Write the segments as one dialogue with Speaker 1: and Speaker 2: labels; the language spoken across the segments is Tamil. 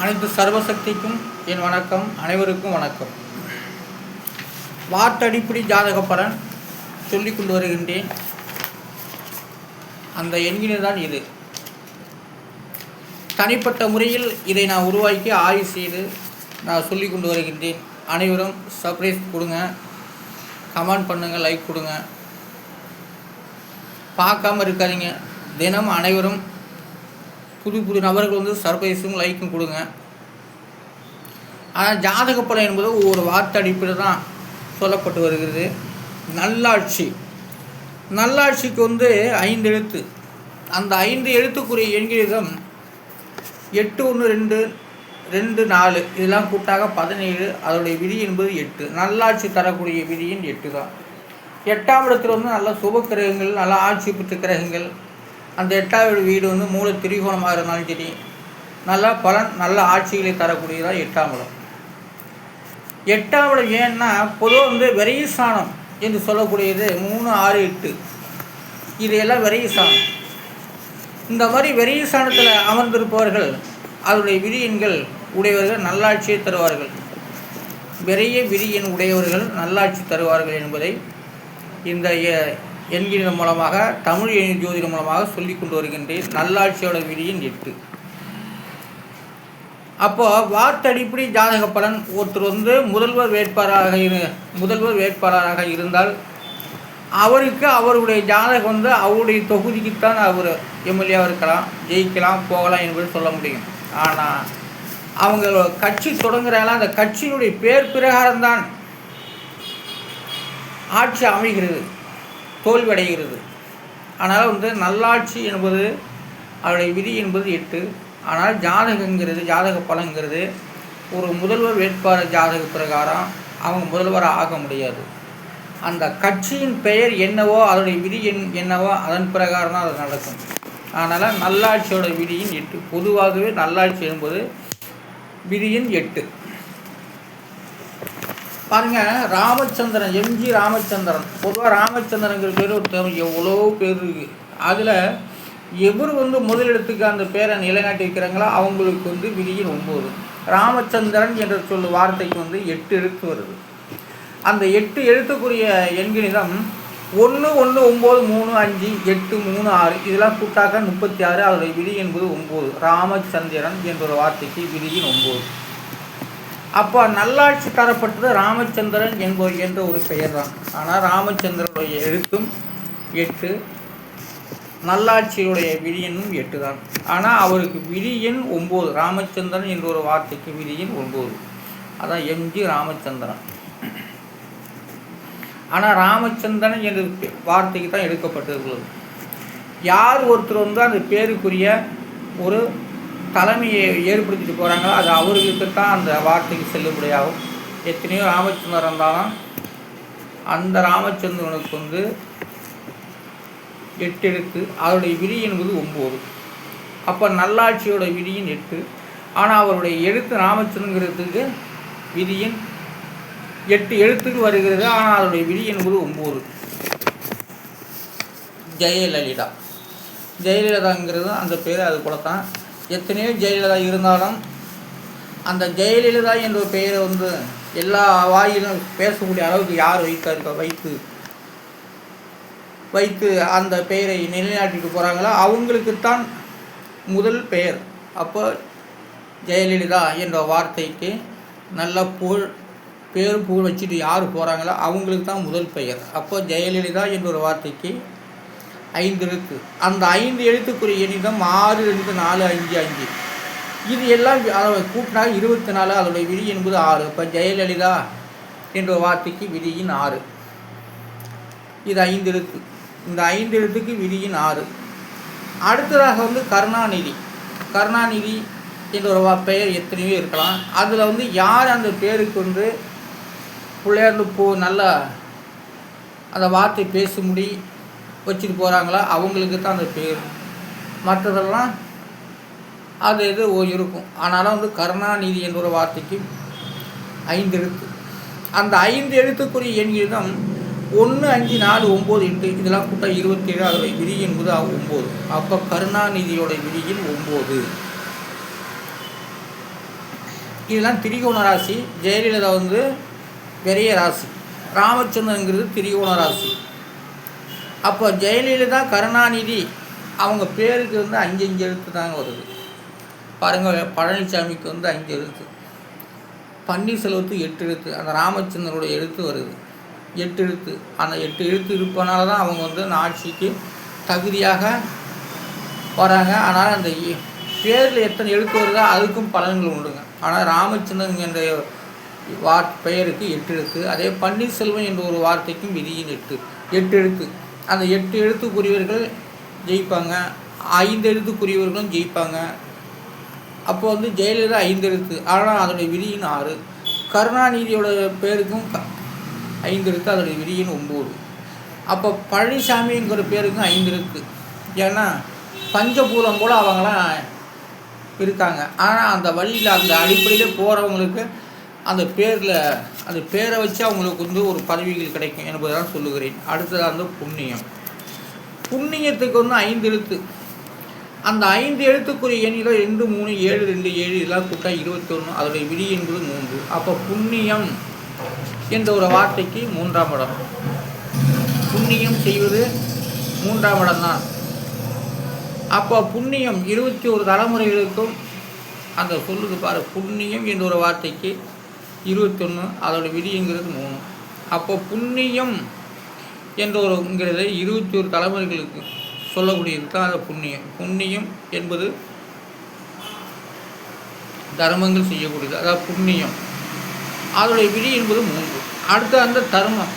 Speaker 1: அனைத்து சர்வசக்திக்கும் என் வணக்கம். அனைவருக்கும் வணக்கம். வார்த்தடிப்படி ஜாதக பலன் சொல்லிக் கொண்டு வருகின்றேன். அந்த எண்கினதான் இது. தனிப்பட்ட முறையில் இதை நான் உருவாக்கி ஆய்வு செய்து நான் சொல்லி கொண்டு வருகின்றேன். அனைவரும் சப்ஸ்கிரைப் கொடுங்க, கமெண்ட் பண்ணுங்கள், லைக் கொடுங்க. பார்க்காம இருக்காதீங்க. தினம் அனைவரும் புது புது நபர்கள் வந்து சர்ப்ரைஸும் லைக்கும் கொடுங்க. ஆனால் ஜாதக பலன் என்பது ஒவ்வொரு வார்த்தை அடிப்படையில் தான் சொல்லப்பட்டு வருகிறது. நல்லாட்சிக்கு வந்து 5 எழுத்து. அந்த 5 எழுத்துக்குரிய எண்கிதம் 8, 1, 2, 2, 4 இதெல்லாம் கூட்டாக 17. அதோடைய விதி என்பது 8. நல்லாட்சி தரக்கூடிய விதியின் 8 தான். 8ஆம் இடத்துல வந்து நல்ல சுப கிரகங்கள், நல்ல ஆட்சி பெற்ற கிரகங்கள். அந்த 8வது வீடு வந்து மூல திரிகோணமாக இருந்தாலும் சரி, நல்ல பலன் நல்ல ஆட்சிகளை தரக்கூடியதான் 8ஆம் இடம். 8ஆம் இடம் ஏன்னா பொதுவாக வந்து விரைஸ்தானம் என்று சொல்லக்கூடியது 3, 6, 8 இதையெல்லாம் விரைஸ்தானம். இந்த மாதிரி விரைஸ்தானத்தில் அமர்ந்திருப்பவர்கள் அதனுடைய விதியன்கள் உடையவர்கள் நல்லாட்சியை தருவார்கள். விரைய விதியன் உடையவர்கள் நல்லாட்சி தருவார்கள் என்பதை இந்த எண்கிதம் மூலமாக, தமிழ் ஜோதிடம் மூலமாக சொல்லி கொண்டு வருகின்றேன். நல்லாட்சியோட விதியின் 8. அப்போ வார்த்தடிப்படி ஜாதக பலன் ஒருத்தர் வந்து முதல்வர் வேட்பாளராக இருந்தால் அவருக்கு அவருடைய ஜாதகம் வந்து அவருடைய தொகுதிக்குத்தான் அவர் எம்எல்ஏவாக இருக்கலாம், ஜெயிக்கலாம், போகலாம் என்பது சொல்ல முடியும். ஆனால் அவங்க கட்சி தொடங்குறாங்களா, அந்த கட்சியினுடைய பேர் பிரகாரம்தான் ஆட்சி அமைகிறது, தோல்வியடைகிறது. ஆனால் வந்து நல்லாட்சி என்பது அவருடைய விதி என்பது 8. ஆனால் ஜாதக பலன்கிறது ஒரு முதல்வர் வேட்பாளர் ஜாதக பிரகாரம் அவங்க முதல்வராக ஆக முடியாது. அந்த கட்சியின் பெயர் என்னவோ அதனுடைய விதி என்னவோ அதன் பிரகாரம் தான் அது நடக்கும். அதனால் நல்லாட்சியோட விதியின் 8. பொதுவாகவே நல்லாட்சி என்பது விதியின் 8. பாருங்க, ராமச்சந்திரன், எம்ஜி ராமச்சந்திரன். பொதுவாக ராமச்சந்திரங்கிற பேர் ஒரு எவ்வளோ பேர் இருக்குது. அதில் எவர் வந்து முதலிடத்துக்கு அந்த பேரை நிலைநாட்டி வைக்கிறாங்களோ அவங்களுக்கு வந்து விதியின் 9. ராமச்சந்திரன் என்ற சொல்ல வார்த்தைக்கு வந்து 8 எழுத்து வருது. அந்த 8 எழுத்துக்குரிய எண்கிணிதம் 1, 1, 9, 3, 5, 8, 3, 6 இதெல்லாம் கூட்டாக 36. அதோடைய விதி என்பது 9. ராமச்சந்திரன் என்ற ஒரு வார்த்தைக்கு விதியின் 9. அப்போ நல்லாட்சி தரப்பட்டது ராமச்சந்திரன் என்ற ஒரு பெயர் தான். ஆனால் ராமச்சந்திரனுடைய எழுத்தும் 8, நல்லாட்சியுடைய விதியனும் 8 தான். ஆனால் அவருக்கு விதியின் 9. ராமச்சந்திரன் என்ற ஒரு வார்த்தைக்கு விதியின் 9. அதான் எம்ஜி ராமச்சந்திரன். ஆனால் ராமச்சந்திரன் என்ற வார்த்தைக்கு தான் எடுக்கப்பட்டிருக்கிறது. யார் ஒருத்தர் வந்து அந்த பேருக்குரிய ஒரு தலைமையை ஏற்படுத்திட்டு போகிறாங்களோ அது அவர்களுக்கு தான் அந்த வார்த்தைக்கு செல்லுபடியாகும். எத்தனையோ ராமச்சந்திரன் இருந்தாலும் அந்த ராமச்சந்திரனுக்கு வந்து 8 எழுத்து. அதனுடைய விதி என்பது 9. அப்போ நல்லாட்சியோட விதியின் 8. ஆனால் அவருடைய எழுத்து ராமச்சந்திரங்கிறதுக்கு விதியின் 8 எழுத்துக்கு வருகிறது. ஆனால் அதனுடைய விதி என்பது 9. ஜெயலலிதாங்கிறது அந்த பேர் அது போல தான். எத்தனையோ ஜெயலலிதா இருந்தாலும் அந்த ஜெயலலிதா என்ற பெயரை வந்து எல்லா வாயிலும் பேசக்கூடிய அளவுக்கு யார் வைத்து அந்த பெயரை நிலைநாட்டிட்டு போகிறாங்களோ அவங்களுக்குத்தான் முதல் பெயர். அப்போ ஜெயலலிதா என்ற வார்த்தைக்கு நல்ல புகழ் வச்சுட்டு யார் போகிறாங்களோ அவங்களுக்கு தான் முதல் பெயர். அப்போ ஜெயலலிதா என்ற ஒரு வார்த்தைக்கு 5 எழுத்து. அந்த 5 எழுத்துக்குரிய எண்ணிதம் 6, 2, 4, 5, 5 இது எல்லாம் கூட்டினாக 24. அதோடைய விதி என்பது 6. இப்போ ஜெயலலிதா என்ற வார்த்தைக்கு விதியின் 6. இது 5 எழுத்து. இந்த 5 எழுத்துக்கு விதியின் 6. அடுத்ததாக வந்து கருணாநிதி என்ற ஒரு பெயர் எத்தனையோ இருக்கலாம். அதில் வந்து யார் அந்த பேருக்கு வந்து பிள்ளையார்ந்து நல்லா அந்த வார்த்தை பேசும்படி வச்சுட்டு போகிறாங்களா அவங்களுக்கு தான் அந்த பேர். மற்றதெல்லாம் அது இருக்கும். ஆனாலும் வந்து கருணாநிதி என்ற ஒரு வார்த்தைக்கு 5 எழுத்து. அந்த 5 எழுத்துக்குரிய எண்கிதம் 1, 5, 4, 9, 8 இதெல்லாம் கூட்ட 27. அதோடைய விதி என்பது 9. அப்போ கருணாநிதியோட விதியின் 9. இதெல்லாம் திரிகோண ராசி. ஜெயலலிதா வந்து பெரிய ராசி, ராமச்சந்திரங்கிறது திரிகோண ராசி. அப்போ ஜெயலலிதா, கருணாநிதி அவங்க பேருக்கு வந்து 5 எழுத்து தாங்க வருது பாருங்கள். பழனிசாமிக்கு வந்து 5 எழுத்து, பன்னீர்செல்வத்துக்கு 8 எழுத்து, அந்த ராமச்சந்திரனுடைய எழுத்து வருது 8 எழுத்து. அந்த 8 எழுத்து இருப்பனால தான் அவங்க வந்து அந்த ஆட்சிக்கு தகுதியாக வராங்க. ஆனால் அந்த பேரில் எத்தனை எழுத்து வருதோ அதுக்கும் பலன்கள் உண்டுங்க. ஆனால் ராமச்சந்திரன் என்ற பெயருக்கு 8 எழுத்து. அதே பன்னீர்செல்வம் என்ற ஒரு வார்த்தைக்கும் விதியின் 8 எழுத்து. அந்த 8 எழுத்துக்குரியவர்கள் ஜெயிப்பாங்க, 5 எழுத்துக்குரியவர்களும் ஜெயிப்பாங்க. அப்போ வந்து ஜெயலலிதா 5 எழுத்து, ஆனால் அதோடைய விதியின் 6. கருணாநிதியோட பேருக்கும் 5 எழுத்து, அதோடைய விதியின் 9. அப்போ பழனிசாமிங்கிற பேருக்கும் 5 எழுத்து. ஏன்னா பஞ்சபூதம் போல் அவங்களாம் இருக்காங்க. ஆனால் அந்த வழியில் அந்த அடிப்படையில் போகிறவங்களுக்கு அந்த பேரில் அந்த பேரை வச்சு அவங்களுக்கு வந்து ஒரு பதவிகள் கிடைக்கும் என்பதுதான் சொல்லுகிறேன். அடுத்ததாக வந்து புண்ணியம். புண்ணியத்துக்கு வந்து 5 எழுத்து. அந்த 5 எழுத்துக்குரிய எண்ணில் 2, 3, 7, 2, 7 இதெல்லாம் கூட்டா 21. அதோடைய விதி என்பது 3. அப்போ புண்ணியம் என்ற ஒரு வார்த்தைக்கு 3ஆம் இடம். புண்ணியம் செய்வது 3ஆம் இடம்தான். அப்போ புண்ணியம் 21 தலைமுறைகளுக்கும் அந்த சொல்லுது பாரு. புண்ணியம் என்ற ஒரு வார்த்தைக்கு 21, அதோட விதிங்கிறது 3. அப்போ புண்ணியம் என்ற ஒருங்கிறது 21 தலைமுறைகளுக்கு சொல்லக்கூடியது தான் அது புண்ணியம். புண்ணியம் என்பது தர்மங்கள் செய்யக்கூடியது, அதாவது புண்ணியம். அதோடைய விதி என்பது 3. அடுத்து அந்த தர்மம்.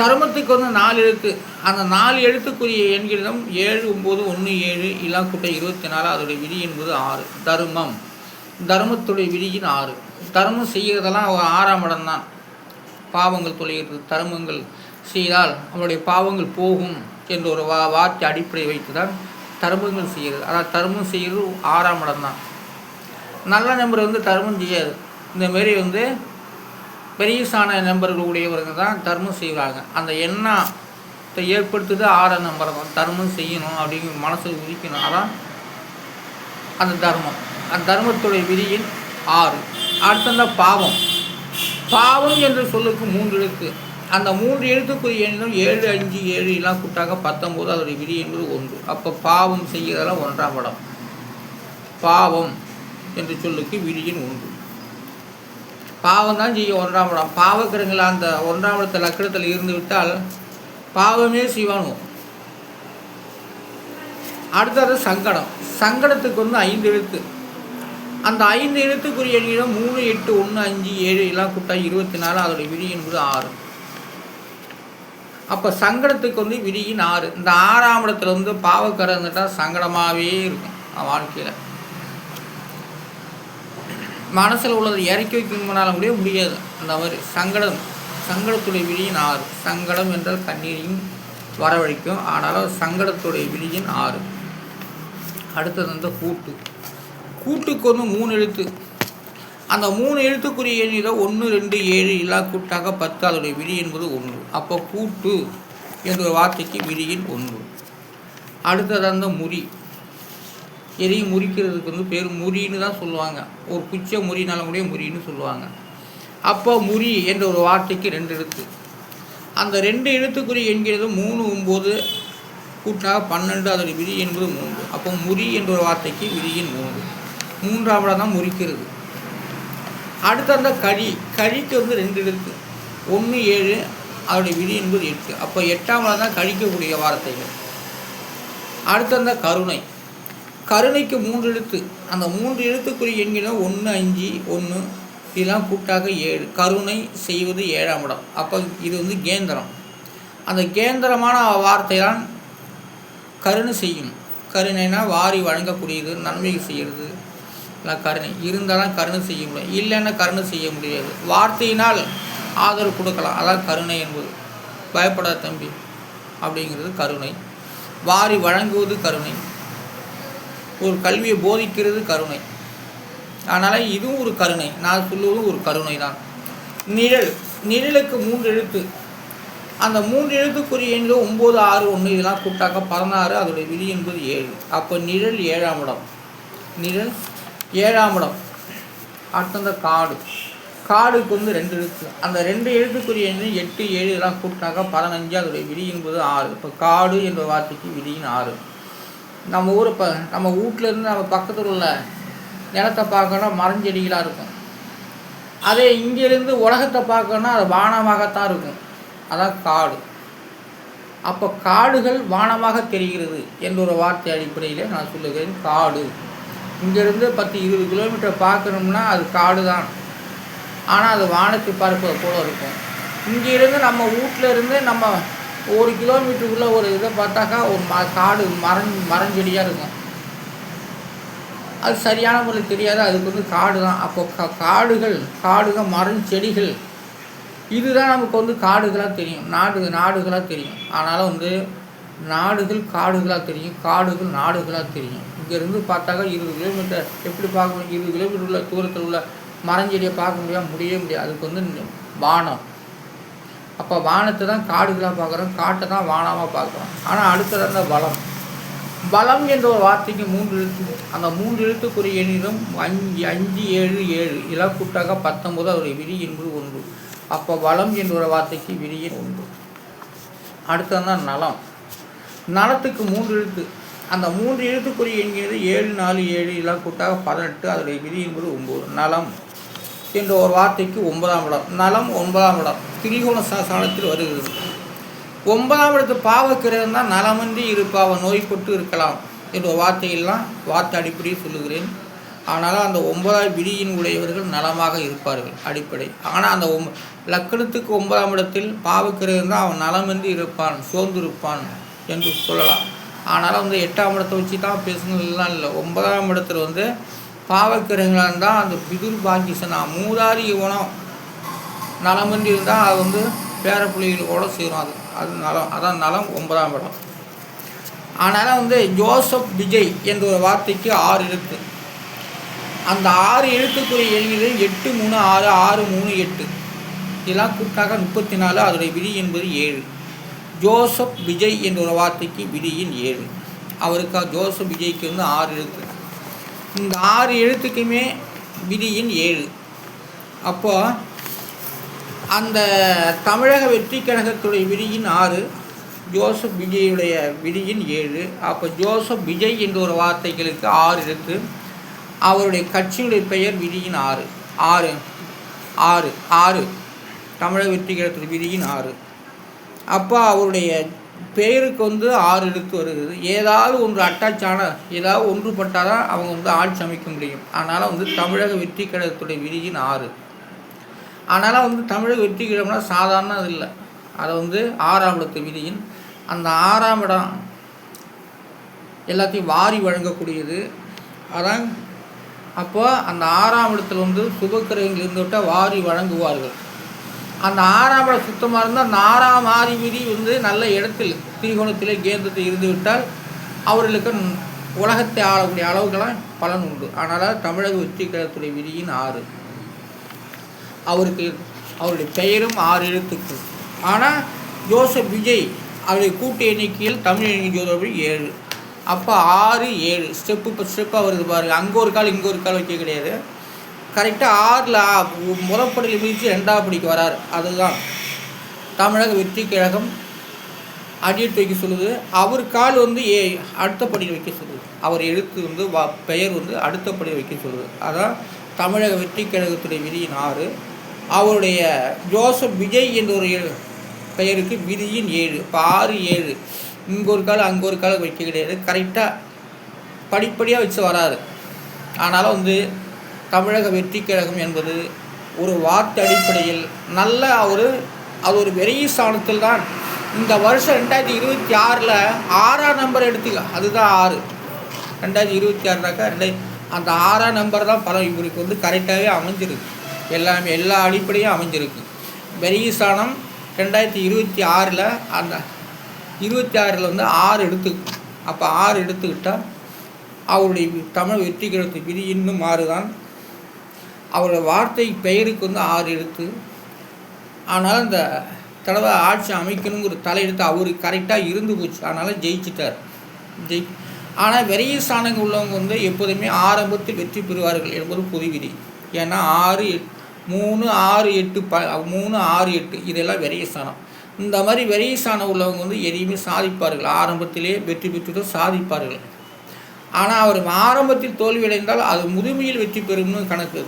Speaker 1: தர்மத்துக்கு வந்து 4 எழுத்து. அந்த 4 எழுத்துக்குரிய எண்களிடம் 7, 9, 1, 7 இதெல்லாம் கூட்ட 24. அதோடைய விதி என்பது 6. தர்மம். தர்மத்துடைய விதியின் 6. தர்மம் செய்கிறதெல்லாம் 6ஆம் இடம்தான். பாவங்கள் தொலைகிறது. தர்மங்கள் செய்தால் அவருடைய பாவங்கள் போகும் என்ற ஒரு வார்த்தை அடிப்படை வைத்து தான் தர்மங்கள் செய்கிறது. அதாவது தர்மம் செய்கிறது 6ஆம் இடம்தான். நல்ல நம்பர் வந்து தர்மம் செய்யாது. இந்தமாரி வந்து பெரியசான நம்பர்கள் உடையவர்கள் தான் தர்மம் செய்வாங்க. அந்த எண்ணத்தை ஏற்படுத்துது 6ஆம் நம்பர் தான். தர்மம் செய்யணும் அப்படிங்கிற மனசில் உதிக்கணும். அதான் அந்த தர்மம். அந்த தர்மத்துடைய விதியின் 6. அடுத்த பாவம். பாவம் என்று சொல்லுக்கு 3 எழுத்து. அந்த 3 எழுத்துக்குரிய எண்ணும் 7, 5, 7 எல்லாம் கூட்டாக 19. அதோடைய விதி என்பது 1. அப்போ பாவம் செய்கிறதெல்லாம் 1ஆம் இடம். பாவம் என்று சொல்லுக்கு விதியின் 1. பாவம் தான் செய்ய 1ஆம் இடம். பாவக்கிரங்கள் அந்த 1ஆம் இடத்துல லக்கணத்தில் இருந்து விட்டால் பாவமே செய்வானோ. அடுத்தது சங்கடம். சங்கடத்துக்கு வந்து 5 எழுத்து. அந்த 5 எழுத்துக்குரிய எண்ணிடம் 3, 8, 1, 5, 7 எல்லாம் கூட்டா 24. அதோடைய விதி என்பது 6. அப்போ சங்கடத்துக்கு வந்து விதியின் 6. இந்த 6ஆம் இடத்துல வந்து பாவக்கரை இருந்துட்டால் சங்கடமாகவே இருக்கும் வாழ்க்கையில். மனசில் உள்ளதை இறக்கி வைக்கணும்னாலும் கூட முடியாது. அந்த மாதிரி சங்கடத்துடைய விதியின் 6. சங்கடம் என்றால் கண்ணீரையும் வரவழைக்கும். ஆனாலும் சங்கடத்துடைய விதியின் 6. அடுத்தது வந்து கூட்டு. கூட்டுக்கு வந்து 3 எழுத்து. அந்த 3 எழுத்துக்குரிய எண்ணில் 1, 2, 7 எல்லாம் கூட்டாக 10. அதோடைய விதி என்பது 1. அப்போ கூட்டு என்ற வார்த்தைக்கு விதியின் 1. அடுத்தது அந்த முறி. எதையும் முறிக்கிறதுக்கு வந்து பேர் முறின்னு தான் சொல்லுவாங்க. ஒரு குச்சை முறினாலும் கூட முறின்னு சொல்லுவாங்க. அப்போ முறி என்ற ஒரு வார்த்தைக்கு 2 எழுத்து. அந்த 2 எழுத்துக்குரிய எண்கிறது 3, 9 கூட்டாக 12. அதோடைய விதி என்பது 3. அப்போ முறி என்ற ஒரு வார்த்தைக்கு விதியின் 3. 3ஆம் இடம் தான் முறிக்கிறது. அடுத்து அந்த கழிக்கு வந்து 2 எழுத்து. 1, 7 அதோடைய விதி என்பது 8. அப்போ 8ஆம் இடம் தான் கழிக்கக்கூடிய வார்த்தைகள். அடுத்து அந்த கருணைக்கு 3 எழுத்து. அந்த 3 எழுத்துக்குரிய எண்களும் 1, 5, 1 இதெல்லாம் கூட்டாக 7. கருணை செய்வது 7ஆம் இடம். அப்போ இது வந்து கேந்திரம். அந்த கேந்திரமான வார்த்தை தான் கருணை செய்யும். கருணைனா வாரி வழங்கக்கூடியது, நன்மை செய்கிறது. கருணை இருந்தாலும் கருணை செய்ய முடியும், இல்லைன்னா கருணை செய்ய முடியாது. வார்த்தையினால் ஆதரவு கொடுக்கலாம், அதான் கருணை என்பது. பயப்படாத தம்பி அப்படிங்கிறது கருணை. வாரி வழங்குவது கருணை. ஒரு கல்வியை போதிக்கிறது கருணை. அதனால் இதுவும் ஒரு கருணை. நான் சொல்லுவதும் ஒரு கருணை தான். நிழலுக்கு 3 எழுத்து. அந்த 3 எழுத்துக்குரிய எண்ணில் 9, 6, 1 இதெல்லாம் கூட்டாக்க 16. அதோடைய விதி என்பது 7. அப்போ நிழல் 7ஆம் இடம். நிழல் 7ஆம் இடம். அடுத்த காடு. காடுக்கு வந்து 2 எழுத்து. அந்த 2 எழுத்துக்குரிய எண் 8, 7 இதெல்லாம் கூட்டினாக்கா 15. அதோடைய விதி என்பது 6. இப்போ காடு என்ற வார்த்தைக்கு விதியின் 6. நம்ம ஊரை நம்ம வீட்டிலேருந்து நம்ம பக்கத்தில் உள்ள நிலத்தை பார்க்கணும்னா மரஞ்செடிகளாக இருக்கும். அதே இங்கேருந்து உலகத்தை பார்க்கணுன்னா அது வானமாகத்தான் இருக்கும். அதான் காடு. அப்போ காடுகள் வானமாக தெரிகிறது என்ற ஒரு வார்த்தை அடிப்படையில் நான் சொல்லுகிறேன். காடு இங்கேருந்து 10-20 கிலோமீட்டர் பார்க்கணும்னா அது காடு தான். ஆனால் அது வானத்தை பார்ப்பது போல் இருக்கும். இங்கேருந்து நம்ம வீட்டில் இருந்து நம்ம 1 கிலோமீட்டருக்குள்ளே ஒரு இதை பார்த்தாக்கா ஒரு காடு மரஞ்செடியாக இருக்கும். அது சரியான முறையில் தெரியாது. அதுக்கு வந்து காடு தான். அப்போ காடுகள் மரஞ்செடிகள் இதுதான் நமக்கு வந்து காடுகளாக தெரியும். நாடுகளாக தெரியும். ஆனாலும் வந்து நாடுகள் காடுகளாக தெரியும், காடுகள் நாடுகளாக தெரியும். இங்கேருந்து பார்த்தாக்கா 20 கிலோமீட்டர் எப்படி பார்க்க முடியும்? 20 கிலோமீட்டர் உள்ள தூரத்தில் உள்ள மரஞ்செடியை பார்க்க முடியவே முடியாது. அதுக்கு வந்து வானம். அப்போ வானத்தை தான் காடுகளாக பார்க்குறோம், காட்டை தான் வானமாக பார்க்குறோம். ஆனால் அடுத்தது அந்த பலம் என்ற ஒரு வார்த்தைக்கு 3 எழுத்து. அந்த 3 எழுத்துக்குரிய எண்ணிலும் 5, 7, 7 இதெல்லாம் கூட்டாக 19. அதோடைய விதி என்பது 1. அப்போ பலம் என்ற ஒரு வார்த்தைக்கு விதியின் 1. அடுத்தது தான் நலம். நலத்துக்கு 3 எழுத்து. அந்த 3 எழுத்துக்குரிய எண்கிறது 7, 4, 7 இதெல்லாம் கூட்டாக 18. அதோடைய விதி என்பது 9. நலம் என்ற ஒரு வார்த்தைக்கு 9ஆம் இடம். நலம் 9ஆம் இடம் திரிகோண சாசனத்தில் வருகிறது. 9ஆம் இடத்து பாவக்கிரகம் தான் நலமின்றி இருப்பாவ நோய்பட்டு இருக்கலாம் என்ற வார்த்தையெல்லாம் வார்த்தை அடிப்படையில் சொல்லுகிறேன். ஆனாலும் அந்த 9ஆம் விதியின் உடையவர்கள் நலமாக இருப்பார்கள் அடிப்படை. ஆனால் அந்த லக்கணத்துக்கு 9ஆம் இடத்தில் பாவக்கிரகம் தான் அவன் நலமின்றி இருப்பான், சோர்ந்திருப்பான் என்று சொல்லலாம். ஆனாலும் வந்து 8ஆம் இடத்தை வச்சு தான் பேசுனதுலாம் இல்லை. 9ஆம் இடத்துல வந்து பாவக்கிரகங்களாக இருந்தால் அந்த பிதுர் பாக்கிசனா மூதாதி குணம் நலமின்றி இருந்தால் அது வந்து பேர பிள்ளைகளோட சேரும். அது நலம். அதான் நலம் 9ஆம் இடம். ஆனாலும் வந்து ஜோசப் விஜய் என்ற ஒரு வார்த்தைக்கு 6 எழுத்து. அந்த 6 எழுத்துக்குரிய எண்ணில் 8, 3, 6, 6, 3, 8 இதெல்லாம் கூட்டாக 34. அதோடைய விதி என்பது 7. ஜோசப் விஜய் என்ற ஒரு வார்த்தைக்கு விதியின் 7. அவருக்கு ஜோசப் விஜய்க்கு வந்து 6 எழுத்து. இந்த 6 எழுத்துக்குமே விதியின் 7. அப்போ அந்த தமிழக வெற்றி கழகத்துடைய விதியின் 6, ஜோசப் விஜயுடைய விதியின் 7. அப்போ ஜோசப் விஜய் என்ற ஒரு வார்த்தைகளுக்கு 6 எழுத்து. அவருடைய கட்சியுடைய பெயர் விதியின் 6 தமிழக வெற்றி கழகத்துடைய விதியின் 6. அப்போ அவருடைய பெயருக்கு வந்து 6 எழுத்து வருகிறது. ஏதாவது ஒன்று அட்டாச்சான ஏதாவது ஒன்றுபட்டால் தான் அவங்க வந்து ஆட்சி அமைக்க முடியும். அதனால் வந்து தமிழக வெற்றி கழகத்துடைய விதியின் 6. அதனால் வந்து தமிழக வெற்றி கழகம்னா சாதாரண அது இல்லை. அதை வந்து 6ஆம் இடத்து விதியின் அந்த 6ஆம் இடம் எல்லாத்தையும் வாரி வழங்கக்கூடியது. அதான் அப்போ அந்த 6ஆம் இடத்துல வந்து சுபக்கிரகங்கள் இருந்துவிட்டால் வாரி வழங்குவார்கள். அந்த 6ஆம் இடம் சுத்தமாக இருந்தால் அந்த 6ஆம் ஆதி விதி வந்து நல்ல இடத்தில் திரிகோணத்திலே கேந்திரத்தில் இருந்துவிட்டால் அவர்களுக்கு உலகத்தை ஆளக்கூடிய அளவுக்கெல்லாம் பலன் உண்டு. அதனால் தமிழக வெற்றி கழகத்துடைய விதியின் 6. அவருடைய பெயரும் 6 எழுத்துக்கள். ஆனால் ஜோசப் விஜய் அவருடைய கூட்டு எண்ணிக்கையில் தமிழ் எண்ணிக்கை ஜோதிடப்படி 7. அப்போ 6, 7 ஸ்டெப்பாக வருது பாருங்கள். அங்கே ஒரு கால் இங்கே ஒரு கால் வைக்க கிடையாது. கரெக்டாக 6ல் முதற்படியில் மிதித்து 2ஆம் படிக்கு வரார். அதுதான் தமிழக வெற்றி கழகம் அடியெடுத்து வைக்க சொல்லுது. அவர் கால் வந்து அடுத்த படியில் வைக்க சொல்லுது. அவர் எழுத்து வந்து பெயர் வந்து அடுத்த படியில் வைக்க சொல்லுது. அதான் தமிழக வெற்றி கழகத்துடைய விதியின் 6. அவருடைய ஜோசப் விஜய் என்ற ஒரு பெயருக்கு விதியின் 7. இப்போ 6, 7 இங்கே ஒரு கால் அங்கே ஒரு கால் வைக்க கிடையாது. கரெக்டாக படிப்படியாக வச்சு வராது. ஆனாலும் வந்து தமிழக வெற்றி கழகம் என்பது ஒரு வார்த்தை அடிப்படையில் நல்ல அது ஒரு பெரிய ஸ்தானத்தில் தான். இந்த வருஷம் 2026ல் 6ஆம் நம்பர் எடுத்துக்க, அதுதான் 6. 2026னாக்கா அந்த 6ஆம் நம்பர் தான் பலம் இவருக்கு வந்து கரெக்டாகவே அமைஞ்சிருக்கு. எல்லா அடிப்படையும் அமைஞ்சிருக்கு. பெரிய ஸ்தானம் 2026ல் அந்த 26ல் வந்து 6 எடுத்துக்கும். அப்போ 6 எடுத்துக்கிட்டால் அவருடைய தமிழ் வெற்றி கழகத்துக்கு விதி இன்னும் 6 தான். அவருடைய வார்த்தை பெயருக்கு வந்து 6 எழுத்து. ஆனால் இந்த தடவை ஆட்சி அமைக்கணுங்கிற தலையெடுத்து அவருக்கு கரெக்டாக இருந்து போச்சு. அதனால் ஜெயிச்சிட்டார். ஆனால் பெரிய ஸ்தானங்கள் உள்ளவங்க வந்து எப்போதுமே ஆரம்பத்தில் வெற்றி பெறுவார்கள் என்பது பொது விதி. ஏன்னா 3 6 8 3 6 8 இதெல்லாம் விரயஸ்தானம். இந்த மாதிரி விரயஸ்தானம் உள்ளவங்க வந்து எதையுமே சாதிப்பார்கள், ஆரம்பத்திலே வெற்றி பெற்று சாதிப்பார்கள். ஆனால் அவர் ஆரம்பத்தில் தோல்வியடைந்தால் அது முதுமையில் வெற்றி பெறும்னு கணக்கு.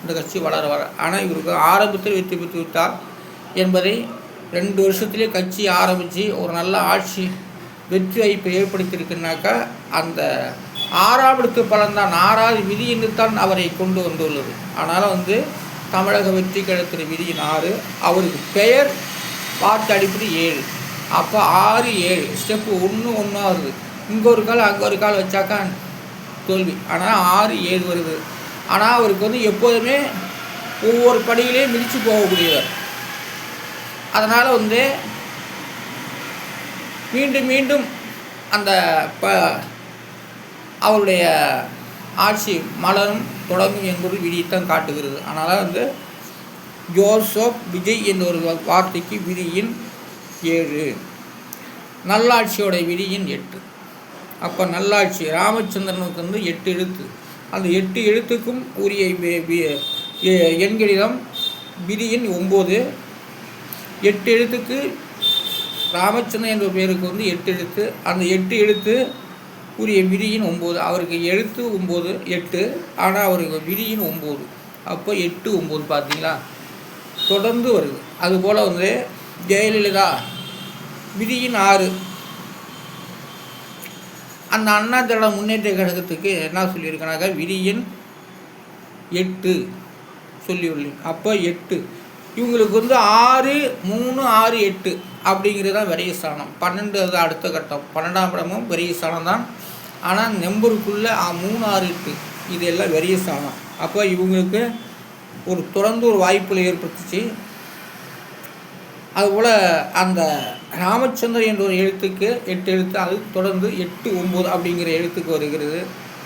Speaker 1: இந்த கட்சி வளர வர. ஆனால் இவருக்கு ஆரம்பத்தில் வெற்றி பெற்று விட்டார் என்பதை 2 வருஷத்துலேயே கட்சி ஆரம்பித்து ஒரு நல்ல ஆட்சி வெற்றி வாய்ப்பை ஏற்படுத்தியிருக்குனாக்கா அந்த 6ஆம் இடத்து பலன்தான், 6வது விதி என்று தான் அவரை கொண்டு வந்துள்ளது. ஆனால் வந்து தமிழக வெற்றி கழகத்தின் விதியின் 6, அவருக்கு பெயர் பார்த்து அடிப்படை 7. அப்போ 6 7 ஸ்டெப்பு 1 1 வருது. இங்கே ஒரு கால் அங்கே ஒரு கால் வச்சாக்கா தோல்வி. ஆனால் 6 7 வருது. ஆனால் அவருக்கு வந்து எப்போதுமே ஒவ்வொரு படியிலையும் மிதித்து போகக்கூடியவர். அதனால் வந்து மீண்டும் மீண்டும் அந்த அவருடைய ஆட்சி மலரும் தொடங்கும் என்பது விதியைத்தான் காட்டுகிறது. அதனால் வந்து ஜோசப் விஜய் என்ற ஒரு வார்த்தைக்கு விதியின் 7, நல்லாட்சியோட விதியின் 8. அப்போ நல்லாட்சி ராமச்சந்திரனுக்கு வந்து 8 எழுத்து. அந்த 8 எழுத்துக்கும் உரிய எண்களிடம் விதியின் 9. 8 எழுத்துக்கு ராமச்சந்திரன் என்ற பேருக்கு வந்து 8 எழுத்து. அந்த 8 எழுத்து உரிய விதியின் 9. அவருக்கு எழுத்து 9 8, ஆனால் அவருக்கு விதியின் 9. அப்போ 8 9 பார்த்தீங்களா, தொடர்ந்து வருது. அதுபோல் வந்து ஜெயலலிதா விதியின் 6. அந்த அண்ணா திராவிட முன்னேற்ற கழகத்துக்கு என்ன சொல்லியிருக்கனாக்கா விதியின் 8 சொல்லியுள்ளேன். அப்போ 8 இவங்களுக்கு வந்து 6 3 6 8 அப்படிங்கிறது தான் விரயஸ்தானம். 12 அது அடுத்த கட்டம். 12ஆம் இடமும் விரயஸ்தானம் தான். ஆனால் நம்பருக்குள்ளே 3 6 8 இது எல்லாம் விரயஸ்தானம். அப்போ இவங்களுக்கு ஒரு தொடர்ந்து ஒரு வாய்ப்புகளை ஏற்படுத்துச்சு. அதுபோல் அந்த ராமச்சந்திரன் என்ற ஒரு எழுத்துக்கு 8 எழுத்து, அது தொடர்ந்து 8 9 அப்படிங்கிற எழுத்துக்கு வருகிறது.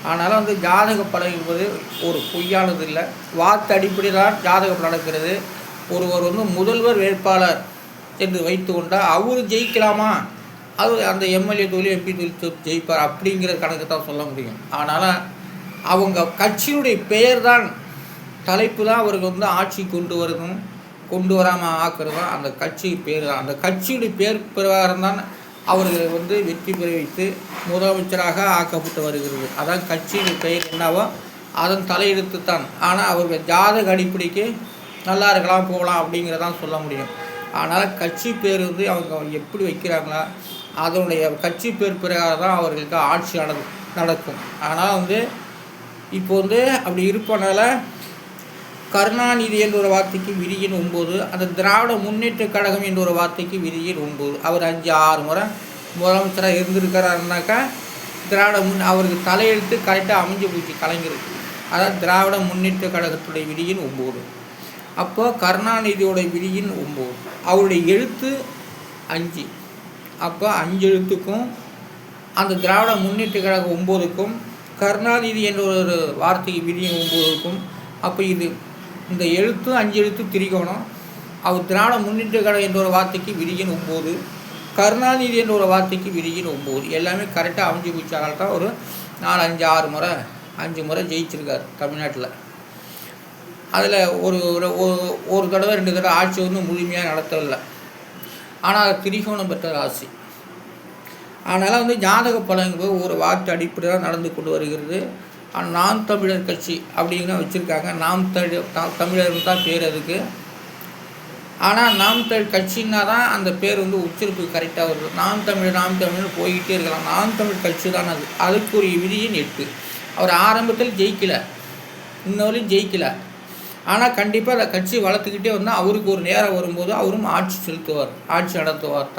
Speaker 1: ஆனாலும் வந்து ஜாதக பலன் என்பது ஒரு பொய்யானது இல்லை, வார்த்தை அடிப்படை தான் ஜாதகம் நடக்கிறது. ஒருவர் வந்து முதல்வர் வேட்பாளர் என்று வைத்து கொண்டால் அவர் ஜெயிக்கலாமா, அது அந்த எம்எல்ஏ தொழில் எம்பி தொழில் ஜெயிப்பார் அப்படிங்கிற கணக்கு தான் சொல்ல முடியும். ஆனால் அவங்க கட்சியினுடைய பெயர் தான், தலைப்பு தான் அவருக்கு வந்து ஆட்சி கொண்டு வராமல் ஆக்குறதும் அந்த கட்சி பேர் தான். அந்த கட்சியுடைய பேர் பிரகாரம் தான் அவர்களை வந்து வெற்றி பெற வைத்து முதலமைச்சராக ஆக்கப்பட்டு வருகிறது. அதான் கட்சியுடைய பெயர் என்னவோ அதன் தலையெழுத்து தான். ஆனால் அவர்கள் ஜாதக அடிப்படைக்கு நல்லா இருக்கலாம் போகலாம் அப்படிங்கிறதான் சொல்ல முடியும். ஆனால் கட்சி பேர் வந்து அவங்க எப்படி வைக்கிறாங்களா அதனுடைய கட்சி பேர் பிரகாரம் தான் அவர்களுக்கு ஆட்சி நடக்கும். ஆனால் வந்து இப்போ வந்து அப்படி இருப்பனால கருணாநிதி என்ற ஒரு வார்த்தைக்கு விதியின் 9, அந்த திராவிட முன்னேற்ற கழகம் என்ற ஒரு வார்த்தைக்கு விதியின் 9. அவர் 5 6 முறை முதலமைச்சராக இருந்திருக்கிறாருனாக்கா அவருக்கு தலையெழுத்து கரெக்டாக அமைஞ்சு போச்சு கலைஞருக்கு. அதான் திராவிட முன்னேற்ற கழகத்துடைய விதியின் 9. அப்போ கருணாநிதியோட விதியின் 9, அவருடைய எழுத்து 5. அப்போ 5 எழுத்துக்கும் அந்த திராவிட முன்னேற்ற கழகம் 9க்கும் கருணாநிதி என்ற ஒரு வார்த்தைக்கு விதியின் 9க்கும் அப்போ இந்த எழுத்து 5 எழுத்து திரிகோணம். அவர் திராவிட முன்னேற்ற கழகம் என்ற ஒரு வார்த்தைக்கு விதியின் 9, கருணாநிதி என்ற ஒரு வார்த்தைக்கு விதியின் 9 எல்லாமே கரெக்டாக அமைஞ்சு போச்சால தான் ஒரு 4 5 6 முறை 5 முறை ஜெயிச்சிருக்கார் தமிழ்நாட்டில். அதில் ஒரு தடவை 2 தடவை ஆட்சி வந்து முழுமையாக நடத்தவில்லை. ஆனால் திரிகோணம் பெற்ற ராசி. அதனால் வந்து ஜாதக பலன்கள் ஒரு வார்த்தை அடிப்படையாக நடந்து கொண்டு வருகிறது. நாம் தமிழர் கட்சி அப்படிங்கிற வச்சுருக்காங்க. நாம் தமிழர் தான் பேர் அதுக்கு. ஆனால் நாம் தமிழ் கட்சின்னா தான் அந்த பேர் வந்து உச்சரிப்பு கரெக்டாக வருது. நாம் தமிழ் போய்கிட்டே இருக்கலாம். நாம் தமிழ் கட்சி தான் அது. அதுக்குரிய விதியின் 8. அவர் ஆரம்பத்தில் ஜெயிக்கலை, இன்னொருலையும் ஜெயிக்கலை. ஆனால் கண்டிப்பாக அந்த கட்சி வளர்த்துக்கிட்டே வந்தால் அவருக்கு ஒரு நேரம் வரும்போது அவரும் ஆட்சி செலுத்துவார், ஆட்சி நடத்துவார்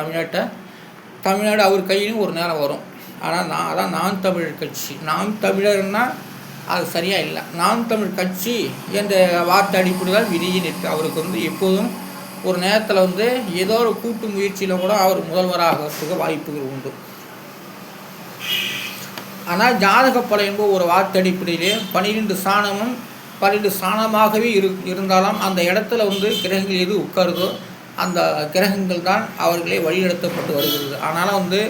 Speaker 1: தமிழ்நாடு அவர் கையிலும் ஒரு நேரம் வரும். ஆனால் அதான் நாம் தமிழர் கட்சி. நாம் தமிழர்னால் அது சரியாக இல்லை. நாம் தமிழ் கட்சி என்ற வார்த்தை அடிப்படை தான் விதியின் 8. அவருக்கு வந்து எப்போதும் ஒரு நேரத்தில் வந்து ஏதோ ஒரு கூட்டு முயற்சியில் கூட அவர் முதல்வராகிறதுக்கு வாய்ப்புகள் உண்டு. ஆனால் ஜாதக பலன் என்பது ஒரு வார்த்தை அடிப்படையிலே 12 ஸ்தானமும் 12 ஸ்தானமாகவே இருந்தாலும் அந்த இடத்துல வந்து கிரகங்கள் எது உட்காருதோ அந்த கிரகங்கள் தான் அவர்களே வழிநடத்தப்பட்டு வருகிறது. அதனால் வந்து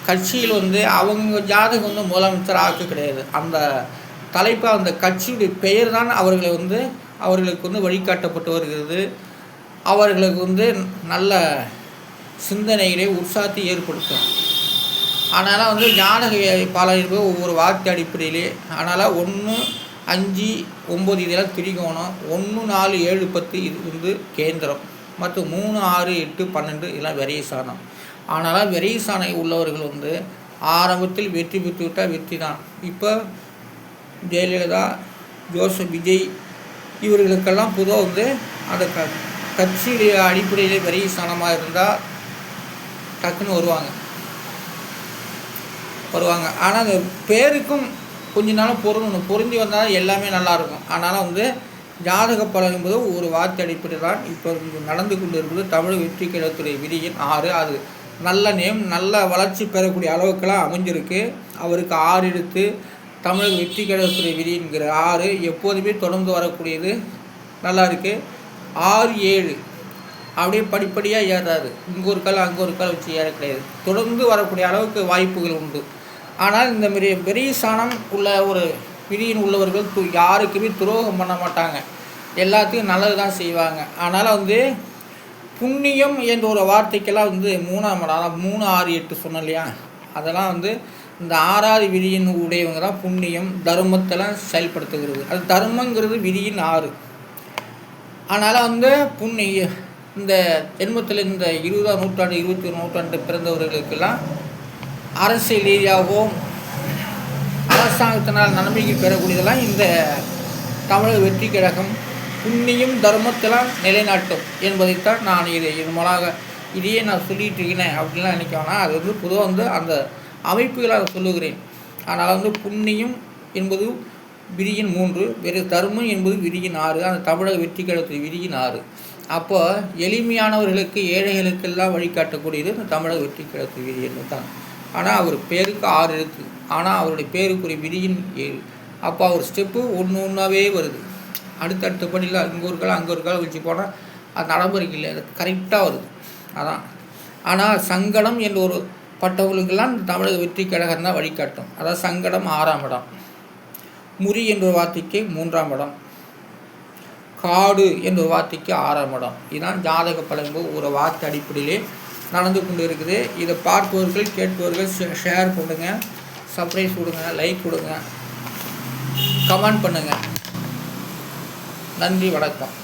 Speaker 1: கட்சியில் வந்து அவங்க ஜாதகம் வந்து முதலமைச்சர் ஆக்க கிடையாது. அந்த தலைப்பு அந்த கட்சியுடைய பெயர் தான் அவர்களுக்கு வந்து வழிகாட்டப்பட்டு வருகிறது. அவர்களுக்கு நல்ல சிந்தனைகளை உற்சாகத்தை ஏற்படுத்தும். அதனால் ஜாதக பலன் என்பது ஒவ்வொரு வார்த்தை அடிப்படையிலே. அதனால் 1, 5, 9 இதெல்லாம் திரிகோணம், 1, 4, 7, 10 இது கேந்திரம், மற்றும் 3, 6, 8, 12 இதெல்லாம் விரைசானம். ஆனால் விரைசானை உள்ளவர்கள் ஆரம்பத்தில் வெற்றி பெற்று விட்டால் வெற்றி தான். இப்போ ஜெயலலிதா, ஜோசப் விஜய் இவர்களுக்கெல்லாம் பொதுவாக அந்த கட்சியுடைய அடிப்படையிலே விரைசானமாக இருந்தால் டக்குன்னு வருவாங்க. ஆனால் அந்த பேருக்கும் கொஞ்ச நாள் பொருந்தி வந்தால் எல்லாமே நல்லாயிருக்கும். அதனால் ஜாதக பலன் என்பது ஒரு வார்த்தை அடிப்படை தான். இப்போ நடந்து கொண்டு இருப்பது தமிழக வெற்றி கழகத்துடைய விதியின் 6. அது நல்ல நேம், நல்ல வளர்ச்சி பெறக்கூடிய அளவுக்கெல்லாம் அமைஞ்சிருக்கு. அவருக்கு 6 எடுத்து தமிழக வெற்றி கழகத்துடைய விதி என்கிற 6 எப்போதுமே தொடர்ந்து வரக்கூடியது, நல்லா இருக்குது. 6, 7 அப்படியே படிப்படியாக ஏறாது. இங்கே ஒரு கால் அங்கே ஒரு கால் வச்சு ஏற கிடையாது. தொடர்ந்து வரக்கூடிய அளவுக்கு வாய்ப்புகள் உண்டு. ஆனால் இந்த மாரி விரைசானம் உள்ள ஒரு விதியின் உள்ளவர்கள் யாருக்குமே துரோகம் பண்ண மாட்டாங்க, எல்லாத்தையும் நல்லது தான் செய்வாங்க. அதனால் புண்ணியம் என்ற ஒரு வார்த்தைக்கெல்லாம் 3ஆம் இடம், 3, 6, 8 சொன்னோம் இல்லையா, அதெல்லாம் இந்த 6வது விதியின் உடையவங்க தான் புண்ணியம் தர்மத்தெல்லாம் செயல்படுத்துகிறது. அது தர்மங்கிறது விதியின் 6. அதனால் புண்ணிய இந்த ஜென்மத்தில் இந்த 20ஆம் நூற்றாண்டு 21 நூற்றாண்டு பிறந்தவர்களுக்கெல்லாம் அரசியல் ரீதியாகவும் அரசாங்கத்தினால் நன்மைக்கு பெறக்கூடியதெல்லாம் இந்த தமிழக வெற்றி கழகம் புண்ணியம் தர்மத்தெல்லாம் நிலைநாட்டும் என்பதைத்தான் நான் இதன் மூலமாக இதையே நான் சொல்லிகிட்டு இருக்கிறேன் அப்படின்லாம் நினைக்கவேனா. அது பொதுவாக அந்த அமைப்புகளை அதை சொல்லுகிறேன். ஆனால் புண்ணியம் என்பது விதியின் 3, வேறு தர்மம் என்பது விதியின் 6. அந்த தமிழக வெற்றி கழகத்துடைய விதியின் 6. அப்போ எளிமையானவர்களுக்கு ஏழைகளுக்கெல்லாம் வழிகாட்டக்கூடியது இந்த தமிழக வெற்றி கழகத்துடைய விதி என்று தான். ஆனால் அவர் பேருக்கு 6 எழுத்து, ஆனால் அவருடைய பேருக்குரிய விதியின் 7. அப்போ அவர் ஸ்டெப்பு ஒன்றாவே வருது. அடுத்தடுத்த படியில் இங்கே ஒரு காலம் அங்கே ஒரு காலம் வச்சு போனால் அது நடைமுறைக்கு இல்லை, அது கரெக்டாக வருது. அதான். ஆனால் சங்கடம் என்ற ஒரு பட்டவர்களுக்கெல்லாம் இந்த தமிழக வெற்றி கழகம் தான் வழிகாட்டும். அதாவது சங்கடம் 6ஆம் இடம், முறி என்ற வார்த்தைக்கு 3ஆம் இடம், காடு என்ற வார்த்தைக்கு 6ஆம் இடம். இதுதான் ஜாதக பலன் ஒரு வார்த்தை அடிப்படையிலே நடந்து கொண்டு இருக்குது. இதை பார்ப்பவர்கள் கேட்பவர்கள் ஷேர் பண்ணுங்கள், சப்ஸ்கிரைப் கொடுங்க, லைக் கொடுங்க, கமெண்ட் பண்ணுங்கள். நன்றி, வணக்கம்.